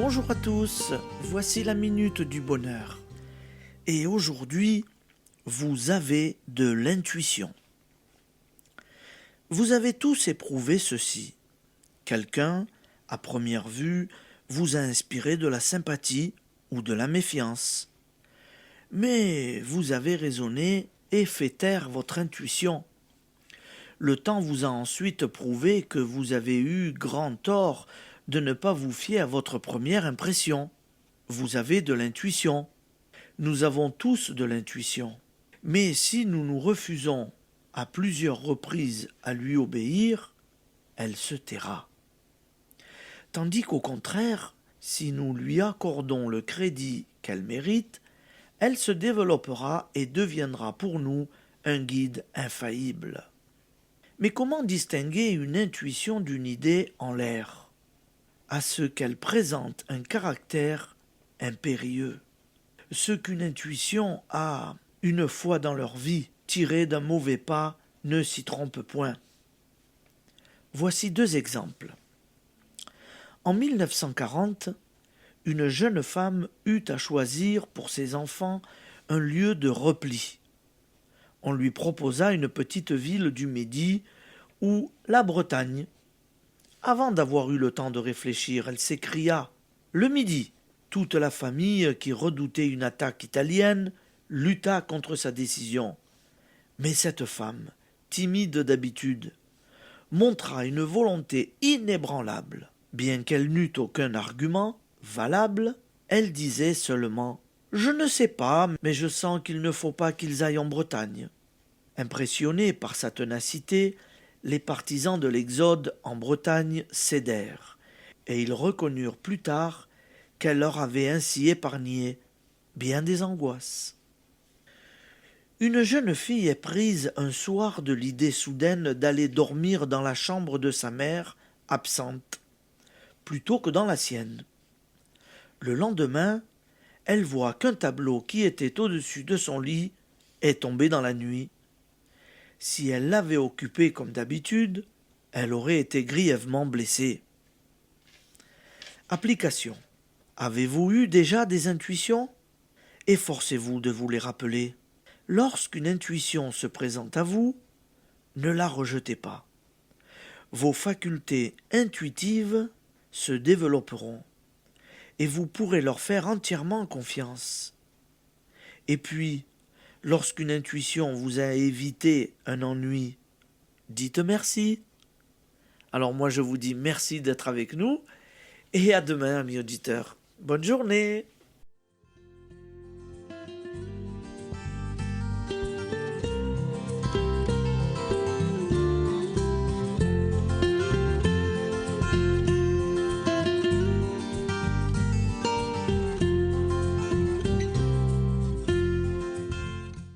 Bonjour à tous, voici la minute du bonheur. Et aujourd'hui, vous avez de l'intuition. Vous avez tous éprouvé ceci. Quelqu'un, à première vue, vous a inspiré de la sympathie ou de la méfiance. Mais vous avez raisonné et fait taire votre intuition. Le temps vous a ensuite prouvé que vous avez eu grand tort de ne pas vous fier à votre première impression. Vous avez de l'intuition. Nous avons tous de l'intuition. Mais si nous nous refusons à plusieurs reprises à lui obéir, elle se taira. Tandis qu'au contraire, si nous lui accordons le crédit qu'elle mérite, elle se développera et deviendra pour nous un guide infaillible. Mais comment distinguer une intuition d'une idée en l'air? À ce qu'elle présente un caractère impérieux. Ceux qu'une intuition a, une fois dans leur vie, tiré d'un mauvais pas, ne s'y trompent point. Voici deux exemples. En 1940, une jeune femme eut à choisir pour ses enfants un lieu de repli. On lui proposa une petite ville du Midi ou la Bretagne. Avant d'avoir eu le temps de réfléchir, elle s'écria « Le Midi !» Toute la famille, qui redoutait une attaque italienne, lutta contre sa décision. Mais cette femme, timide d'habitude, montra une volonté inébranlable. Bien qu'elle n'eût aucun argument valable, elle disait seulement « Je ne sais pas, mais je sens qu'il ne faut pas qu'ils aillent en Bretagne. » Impressionnés par sa ténacité, les partisans de l'exode en Bretagne cédèrent, et ils reconnurent plus tard qu'elle leur avait ainsi épargné bien des angoisses. Une jeune fille est prise un soir de l'idée soudaine d'aller dormir dans la chambre de sa mère, absente, plutôt que dans la sienne. Le lendemain, elle voit qu'un tableau qui était au-dessus de son lit est tombé dans la nuit. Si elle l'avait occupé comme d'habitude, elle aurait été grièvement blessée. Application. Avez-vous eu déjà des intuitions? Efforcez-vous de vous les rappeler. Lorsqu'une intuition se présente à vous, ne la rejetez pas. Vos facultés intuitives se développeront et vous pourrez leur faire entièrement confiance. Et puis, lorsqu'une intuition vous a évité un ennui, dites merci. Alors moi je vous dis merci d'être avec nous et à demain, amis auditeurs. Bonne journée.